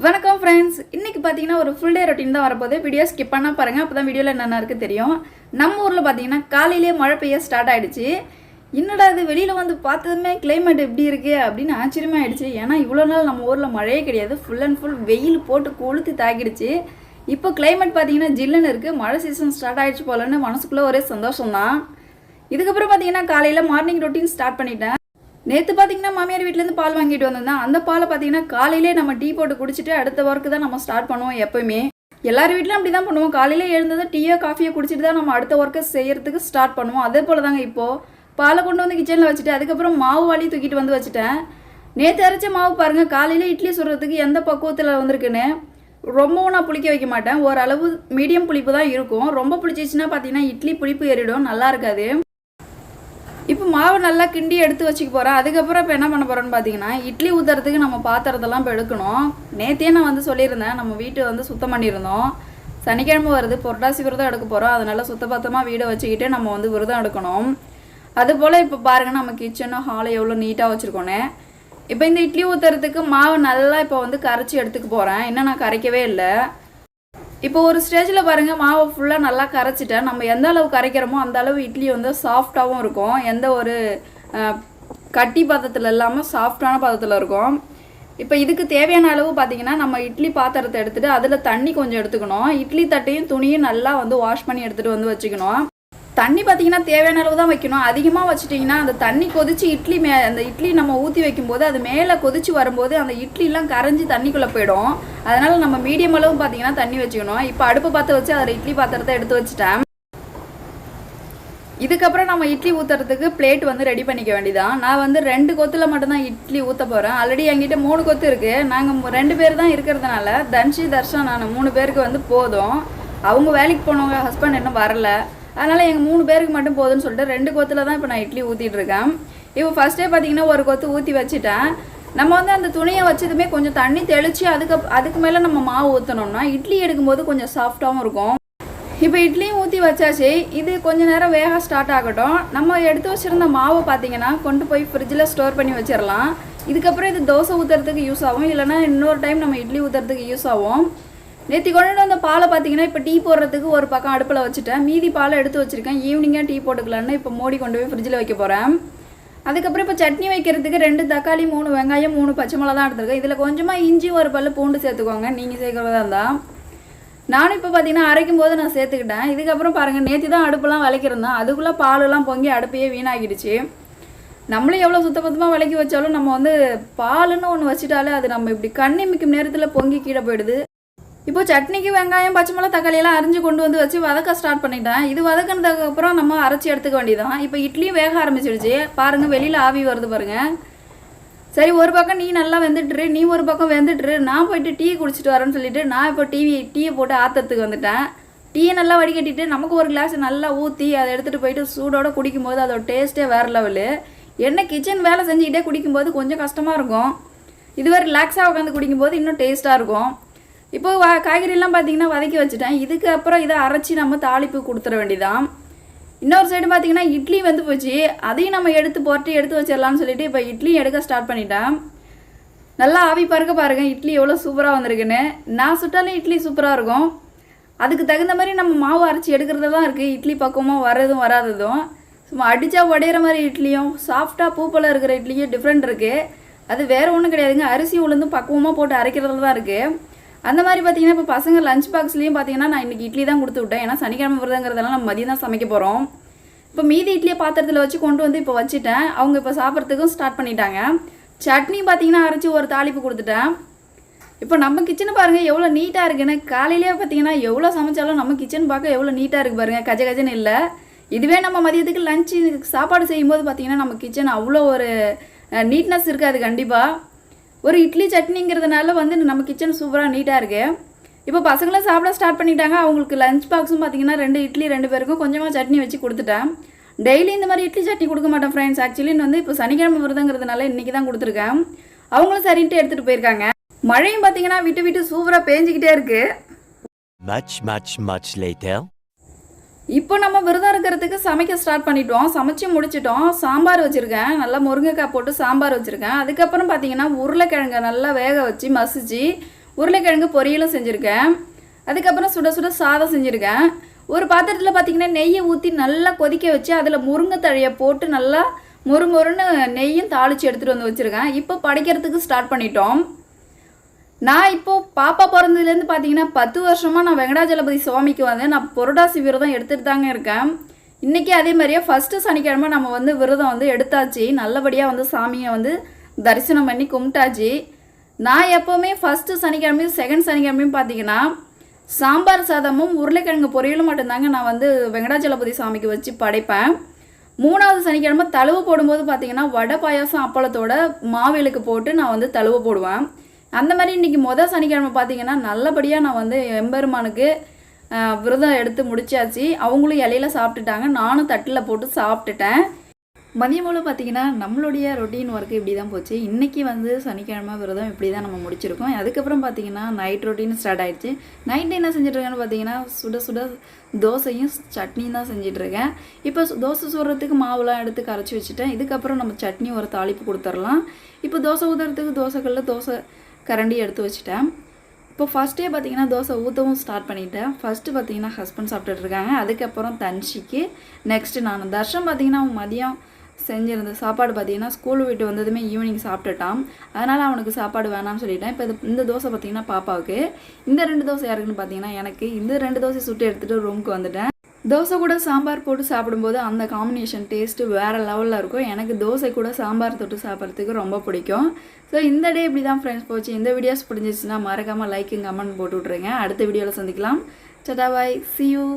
வணக்கம் ஃப்ரெண்ட்ஸ். இன்னைக்கு பார்த்தீங்கன்னா ஒரு ஃபுல் டே ரொட்டீன் தான் வரப்போகுது. வீடியோ ஸ்கிப் பண்ணால் பாருங்கள், அப்போ தான் வீடியோவில் என்னென்ன இருக்குது தெரியும். நம்ம ஊரில் பார்த்தீங்கன்னா காலையிலே மழை பெய்ய ஸ்டார்ட் ஆகிடுச்சு. என்னடா இது வெளியில் வந்து பார்த்ததுமே கிளைமேட் எப்படி இருக்குது அப்படின்னு ஆச்சரியமாக ஆகிடுச்சு. ஏன்னா இவ்வளோ நாள் நம்ம ஊரில் மழையே கிடையாது, ஃபுல் அண்ட் ஃபுல் வெயில் போட்டு கொளுத்து தாக்கிடுச்சு. இப்போ கிளைமேட் பார்த்தீங்கன்னா ஜில்லுன்னு இருக்குது, மழை சீசன் ஸ்டார்ட் ஆகிடுச்சு போலன்னு மனசுக்குள்ளே ஒரே சந்தோஷம் தான். இதுக்கப்புறம் பார்த்தீங்கன்னா காலையில் மார்னிங் ரொட்டீன் ஸ்டார்ட் பண்ணிட்டேன். நேற்று பார்த்தீங்கன்னா மாமியார் வீட்டிலேருந்து பால் வாங்கிட்டு வந்திருந்தேன். அந்த பாலை பார்த்தீங்கன்னா காலையிலே நம்ம டீ போட்டு குடிச்சிட்டு அடுத்த ஒர்க்கு தான் நம்ம ஸ்டார்ட் பண்ணுவோம். எப்போயுமே எல்லார் வீட்லையும் அப்படி தான் பண்ணுவோம். காலையில் எழுந்தது டீயோ காஃபியோ குடிச்சிட்டு தான் நம்ம அடுத்த ஒர்க்கை செய்யறதுக்கு ஸ்டார்ட் பண்ணுவோம். அதே போல் தாங்க இப்போது பாலை கொண்டு வந்து கிச்சனில் வச்சுட்டு அதுக்கப்புறம் மாவு வாளி தூக்கிட்டு வந்து வச்சுட்டேன். நேற்று அரைச்ச மாவு பாருங்கள், காலையில் இட்லி சுடுறதுக்கு எந்த பக்குவத்தில் வந்திருக்குன்னு. ரொம்பவும் நான் புளிக்க வைக்க மாட்டேன், ஓரளவு மீடியம் புளிப்பு தான் இருக்கும். ரொம்ப புளிச்சிச்சுன்னா பார்த்தீங்கன்னா இட்லி புளிப்பு ஏறிடும், நல்லா இருக்காது. இப்போ மாவு நல்லா கிண்டி எடுத்து வச்சுக்க போகிறேன். அதுக்கப்புறம் இப்போ என்ன பண்ண போகிறேன்னு பார்த்தீங்கன்னா இட்லி ஊற்றுறதுக்கு நம்ம பாத்திரத்தெல்லாம் இப்போ எடுக்கணும். நேற்றே நான் வந்து சொல்லியிருந்தேன், நம்ம வீட்டை வந்து சுத்தம் பண்ணியிருந்தோம். சனிக்கிழமை வருது, புரட்டாசி விரதம் எடுக்க போகிறோம். அதனால் சுத்தபத்தமாக வீடை வச்சுக்கிட்டு நம்ம வந்து விரதம் எடுக்கணும். அதுபோல் இப்போ பாருங்கள், நம்ம கிச்சனும் ஹாலை எவ்வளோ நீட்டாக வச்சுருக்கோன்னு. இப்போ இந்த இட்லி ஊற்றுறதுக்கு மாவு நல்லா இப்போ வந்து கரைச்சி எடுத்துக்க போகிறேன். இன்னும் நான் கரைக்கவே இல்லை. இப்போ ஒரு ஸ்டேஜில் பாருங்கள், மாவை ஃபுல்லாக நல்லா கரைச்சிட்டேன். நம்ம எந்த அளவு கரைக்கிறோமோ அந்த அளவு இட்லி வந்து சாஃப்டாகவும் இருக்கும். எந்த ஒரு கட்டி பதத்தில் இல்லாமல் சாஃப்டான பதத்தில் இருக்கும். இப்போ இதுக்கு தேவையான அளவு பார்த்திங்கன்னா நம்ம இட்லி பாத்திரத்தை எடுத்துகிட்டு அதில் தண்ணி கொஞ்சம் எடுத்துக்கணும். இட்லி தட்டையும் துணியும் நல்லா வந்து வாஷ் பண்ணி எடுத்துகிட்டு வந்து வச்சுக்கணும். தண்ணி பார்த்திங்கன்னா தேவையான அளவு தான் வைக்கணும். அதிகமாக வச்சுட்டிங்கன்னா அந்த தண்ணி கொதிச்சு அந்த இட்லி நம்ம ஊற்றி வைக்கும்போது அது மேலே கொதிச்சு வரும்போது அந்த இட்லிலாம் கரைஞ்சி தண்ணிக்குள்ளே போயிடும். அதனால் நம்ம மீடியம் அளவு பார்த்திங்கன்னா தண்ணி வச்சுக்கணும். இப்போ அடுப்பு பார்த்து வச்சு அதில் இட்லி பாத்திரத்தை எடுத்து வச்சுட்டேன். இதுக்கப்புறம் நம்ம இட்லி ஊற்றுறதுக்கு பிளேட் வந்து ரெடி பண்ணிக்க வேண்டியதான். நான் வந்து 2 கொத்தில் மட்டும்தான் இட்லி ஊற்ற போகிறேன். ஆல்ரெடி என்கிட்ட 3 கொத்து இருக்குது. நாங்கள் 2 பேர் தான் இருக்கிறதுனால தர்ஷன் நான் 3 பேருக்கு வந்து போதும். அவங்க வேலைக்கு போனவங்க ஹஸ்பண்ட் இன்னும் வரல, அதனால் எங்கள் 3 பேருக்கு மட்டும் போதுன்னு சொல்லிட்டு 2 கொத்தில் தான் இப்போ நான் இட்லி ஊற்றிட்டு இருக்கேன். இப்போ ஃபஸ்ட்டே பார்த்தீங்கன்னா ஒரு கொத்து ஊற்றி வச்சுட்டேன். நம்ம வந்து அந்த துணியை வச்சதுமே கொஞ்சம் தண்ணி தெளித்து அதுக்கு மேலே நம்ம மாவு ஊற்றணும்னா இட்லி எடுக்கும்போது கொஞ்சம் சாஃப்டாகவும் இருக்கும். இப்போ இட்லியும் ஊற்றி வச்சாச்சு. இது கொஞ்சம் நேரம் வேக ஸ்டார்ட் ஆகட்டும். நம்ம எடுத்து வச்சுருந்த மாவை பார்த்தீங்கன்னா கொண்டு போய் ஃப்ரிட்ஜில் ஸ்டோர் பண்ணி வச்சிடலாம். இதுக்கப்புறம் இது தோசை ஊற்றுறதுக்கு யூஸ் ஆகும், இல்லைனா இன்னொரு டைம் நம்ம இட்லி ஊற்றுறதுக்கு யூஸ் ஆகும். நேற்று கொண்டு வந்த பாலை பார்த்தீங்கன்னா இப்போ டீ போடுறதுக்கு ஒரு பக்கம் அடுப்பில் வச்சுட்டேன். மீதி பாலை எடுத்து வச்சுருக்கேன். ஈவினிங்காக டீ போட்டுக்கலான்னு இப்போ மூடி கொண்டு போய் ஃப்ரிட்ஜில் வைக்க போகிறேன். அதுக்கப்புறம் இப்போ சட்னி வைக்கிறதுக்கு 2 தக்காளி 3 வெங்காயம் 3 பச்சை மிளகா தான் எடுத்துருக்கேன். இதில் கொஞ்சமாக இஞ்சி ஒரு பல்லு பூண்டு சேர்த்துக்கோங்க, நீங்கள் சேர்க்குறதா இருந்தால். நானும் இப்போ பார்த்தீங்கன்னா அரைக்கும் போது நான் சேர்த்துக்கிட்டேன். இதுக்கப்புறம் பாருங்கள், நேற்று தான் அடுப்பெல்லாம் விளக்கிருந்தேன். அதுக்குள்ளே பாலெல்லாம் பொங்கி அடுப்பையே வீணாகிடுச்சு. நம்மளும் எவ்வளோ சுத்தபத்தமாக விளக்கி வச்சாலும் நம்ம வந்து பாலுன்னு ஒன்று வச்சுட்டாலே அது நம்ம இப்படி கண்ணிமிக்கும் நேரத்தில் பொங்கி கீழே போயிடுது. இப்போ சட்னிக்கு வெங்காயம் பச்சை மிளகா தக்காளியெல்லாம் அரிஞ்சு கொண்டு வந்து வச்சு வதக்க ஸ்டார்ட் பண்ணிட்டேன். இது வதக்கினதுக்கப்புறம் நம்ம அரைச்சி எடுத்துக்க வேண்டியதான். இப்போ இட்லியும் வேக ஆரம்பிச்சிடுச்சு பாருங்கள், வெளியில் ஆவி வருது பாருங்கள். சரி, ஒரு பக்கம் நீ நல்லா வெந்துட்டுரு, நீ ஒரு பக்கம் வெந்துட்டுரு, நான் போயிட்டு டீ குடிச்சிட்டு வரேன்னு சொல்லிட்டு நான் இப்போ டீயை போட்டு ஆற்றுறதுக்கு வந்துட்டேன். டீயை நல்லா வடிகட்டிட்டு நமக்கு ஒரு கிளாஸ் நல்லா ஊற்றி அதை எடுத்துகிட்டு போயிட்டு சூடோடு குடிக்கும்போது அதோட டேஸ்ட்டே வேறு லெவலு. என்ன கிச்சன் வேலை செஞ்சுக்கிட்டே குடிக்கும்போது கொஞ்சம் கஷ்டமாக இருக்கும், இதுவே ரிலாக்ஸாக உட்காந்து குடிக்கும்போது இன்னும் டேஸ்ட்டாக இருக்கும். இப்போ காய்கறியெல்லாம் பார்த்தீங்கன்னா வதக்கி வச்சுட்டேன். இதுக்கப்புறம் இதை அரைச்சி நம்ம தாளிப்பு கொடுத்துட வேண்டியதான். இன்னொரு சைடு பார்த்தீங்கன்னா இட்லி வந்து போச்சு, அதையும் நம்ம எடுத்து வச்சிடலாம்னு சொல்லிட்டு இப்போ இட்லி எடுக்க ஸ்டார்ட் பண்ணிட்டேன். நல்லா ஆவி பறக்க பாருங்கள், இட்லி எவ்வளோ சூப்பராக வந்திருக்குன்னு. நான் சுட்டாலும் இட்லி சூப்பராக இருக்கும். அதுக்கு தகுந்த மாதிரி நம்ம மாவு அரைச்சி எடுக்கிறது தான் இருக்குது. இட்லி பக்கமாக வர்றதும் வராததும், சும்மா அடித்தா உடையிற மாதிரி இட்லியும் சாஃப்டாக பூப்பெல்லாம் இருக்கிற இட்லியும் டிஃப்ரெண்ட் இருக்குது. அது வேறு ஒன்றும் கிடையாதுங்க, அரிசி உளுந்தும் பக்குவமாக போட்டு அரைக்கிறதுல தான் இருக்குது. அந்த மாதிரி பார்த்தீங்கன்னா இப்போ பசங்க லஞ்ச் பாக்ஸ்லேயும் பார்த்தீங்கன்னா நான் இன்றைக்கி இட்லி தான் கொடுத்து விட்டேன். ஏன்னா சனிக்கிழமை விரதங்கிறதுனால நம்ம மதியம் தான் சமைக்க போகிறோம். இப்போ மீதி இட்லியை பாத்திரத்தில் வச்சு கொண்டு வந்து இப்போ வச்சுட்டேன். அவங்க இப்போ சாப்பிட்றதுக்கும் ஸ்டார்ட் பண்ணிட்டாங்க. சட்னி பார்த்தீங்கன்னா அரைச்சி ஒரு தாளிப்பு கொடுத்துட்டேன். இப்போ நம்ம கிச்சனை பாருங்கள் எவ்வளோ நீட்டாக இருக்குன்னு. காலையிலேயே பார்த்தீங்கன்னா எவ்வளோ சமைச்சாலும் நம்ம கிச்சன் பார்க்க எவ்வளோ நீட்டாக இருக்குது பாருங்கள், கஜன்னு இல்லை. இதுவே நம்ம மதியத்துக்கு லஞ்சு சாப்பாடு செய்யும்போது பார்த்தீங்கன்னா நம்ம கிச்சன் அவ்வளோ ஒரு நீட்னஸ் இருக்காது கண்டிப்பாக. ஒரு இட்லி சட்னிங்கிறதுனால வந்து நம்ம கிச்சன் சூப்பராக நீட்டாக இருக்குது. இப்போ பசங்களும் சாப்பிட ஸ்டார்ட் பண்ணிட்டாங்க. அவங்களுக்கு லஞ்ச் பாக்ஸும் பார்த்தீங்கன்னா 2 இட்லி 2 பேருக்கும் கொஞ்சமாக சட்னி வச்சு கொடுத்துட்டேன். டெய்லி இந்த மாதிரி இட்லி சட்னி கொடுக்க மாட்டேன் ஃப்ரெண்ட்ஸ். ஆக்சுவலி வந்து இப்போ சனிக்கிழமை விரதங்கிறதுனால இன்றைக்கி தான் கொடுத்துருக்கேன். அவங்களும் சரின்ட்டு எடுத்துகிட்டு போயிருக்காங்க. மழையும் பார்த்தீங்கன்னா விட்டு சூப்பராக பேஞ்சிக்கிட்டே இருக்குது. இப்போ நம்ம விரதம் இருக்கிறதுக்கு சமைக்க ஸ்டார்ட் பண்ணிட்டோம். சமைச்சு முடிச்சிட்டோம். சாம்பார் வச்சுருக்கேன், நல்லா முருங்கைக்காய் போட்டு சாம்பார் வச்சுருக்கேன். அதுக்கப்புறம் பார்த்தீங்கன்னா உருளைக்கிழங்கை நல்லா வேக வச்சு மசிச்சு உருளைக்கிழங்கு பொரியலும் செஞ்சுருக்கேன். அதுக்கப்புறம் சுட சுட சாதம் செஞ்சுருக்கேன். ஒரு பாத்திரத்தில் பார்த்திங்கன்னா நெய்யை ஊற்றி நல்லா கொதிக்க வச்சு அதில் முருங்கை தழையை போட்டு நல்லா மொறுமொறுன்னு நெய்யும் தாளித்து எடுத்துகிட்டு வந்து வச்சுருக்கேன். இப்போ படைக்கிறதுக்கு ஸ்டார்ட் பண்ணிட்டோம். நான் இப்போது பாப்பா பிறந்ததுலேருந்து பார்த்தீங்கன்னா 10 வருஷமாக நான் வெங்கடாஜலபதி சுவாமிக்கு வந்து நான் புரட்டாசி விரதம் எடுத்துகிட்டு தாங்க இருக்கேன். இன்றைக்கி அதே மாதிரியே ஃபஸ்ட்டு சனிக்கிழமை நம்ம வந்து விரதம் வந்து எடுத்தாச்சு. நல்லபடியாக வந்து சாமியை வந்து தரிசனம் பண்ணி கும்பிட்டாச்சு. நான் எப்போவுமே ஃபஸ்ட்டு சனிக்கிழமையும் செகண்ட் சனிக்கிழமையும் பார்த்தீங்கன்னா சாம்பார் சாதமும் உருளைக்கிழங்கு பொரியலும் மட்டும்தாங்க நான் வந்து வெங்கடாஜலபதி சாமிக்கு வச்சு படைப்பேன். 3வது சனிக்கிழமை தழுவு போடும்போது பார்த்தீங்கன்னா வடை பாயாசம் அப்பளத்தோட மாவிளக்கு போட்டு நான் வந்து தழுவு போடுவேன். அந்த மாதிரி இன்றைக்கி சனிக்கிழமை பார்த்தீங்கன்னா நல்லபடியாக நான் வந்து எம்பெருமானுக்கு விரதம் எடுத்து முடிச்சாச்சு. அவங்களும் இலையில சாப்பிட்டுட்டாங்க, நானும் தட்டில் போட்டு சாப்பிட்டுட்டேன். மதியம் போல் பார்த்தீங்கன்னா நம்மளுடைய ரொட்டீன் ஒர்க்கு இப்படி தான் போச்சு. இன்றைக்கி வந்து சனிக்கிழமை விரதம் இப்படி தான் நம்ம முடிச்சிருக்கோம். அதுக்கப்புறம் பார்த்தீங்கன்னா நைட் ரொட்டீன் ஸ்டார்ட் ஆகிடுச்சு. நைட்டு என்ன செஞ்சிட்ருக்கேன்னு பார்த்தீங்கன்னா சுட சுட தோசையும் சட்னியும் தான் செஞ்சிட்ருக்கேன். இப்போ தோசை சுடுறதுக்கு மாவுலாம் எடுத்து கரைச்சி வச்சுட்டேன். இதுக்கப்புறம் நம்ம சட்னி ஒரு தாளிப்பு கொடுத்துடலாம். இப்போ தோசை ஊற்றுறதுக்கு தோசைக்கல்லில் தோசை கரண்டி எடுத்து வச்சுட்டேன். இப்போ ஃபஸ்ட்டே பார்த்தீங்கன்னா தோசை ஊற்றவும் ஸ்டார்ட் பண்ணிட்டேன். ஃபஸ்ட்டு பார்த்தீங்கன்னா ஹஸ்பண்ட் சாப்பிட்டுட்ருக்காங்க. அதுக்கப்புறம் தன்ஷிக்கு, நெக்ஸ்ட்டு நான் தர்ஷன் பார்த்தீங்கன்னா அவன் மதியம் செஞ்சிருந்த சாப்பாடு பார்த்தீங்கன்னா ஸ்கூல் விட்டு வந்ததுமே ஈவினிங் சாப்பிட்டுட்டான். அதனால் அவனுக்கு சாப்பாடு வேணாம்னு சொல்லிட்டேன். இப்போ இந்த தோசை பார்த்தீங்கன்னா பாப்பாவுக்கு, இந்த 2 தோசை யாருக்குன்னு பார்த்தீங்கன்னா எனக்கு. இந்த 2 தோசை சுட்டு எடுத்துகிட்டு ரூமுக்கு வந்துட்டேன். தோசை கூட சாம்பார் போட்டு சாப்பிடும்போது அந்த காம்பினேஷன் டேஸ்ட்டு வேறு லெவலில் இருக்கும். எனக்கு தோசை கூட சாம்பார் தொட்டு சாப்பிட்றதுக்கு ரொம்ப பிடிக்கும். ஸோ இந்த டே இப்படி தான் ஃப்ரெண்ட்ஸ் போச்சு. இந்த வீடியோஸ் பிடிச்சிச்சுன்னா மறக்காமல் லைக் கமெண்ட் போட்டு விட்ருங்க. அடுத்த வீடியோவில் சந்திக்கலாம். டாடா பாய், see you.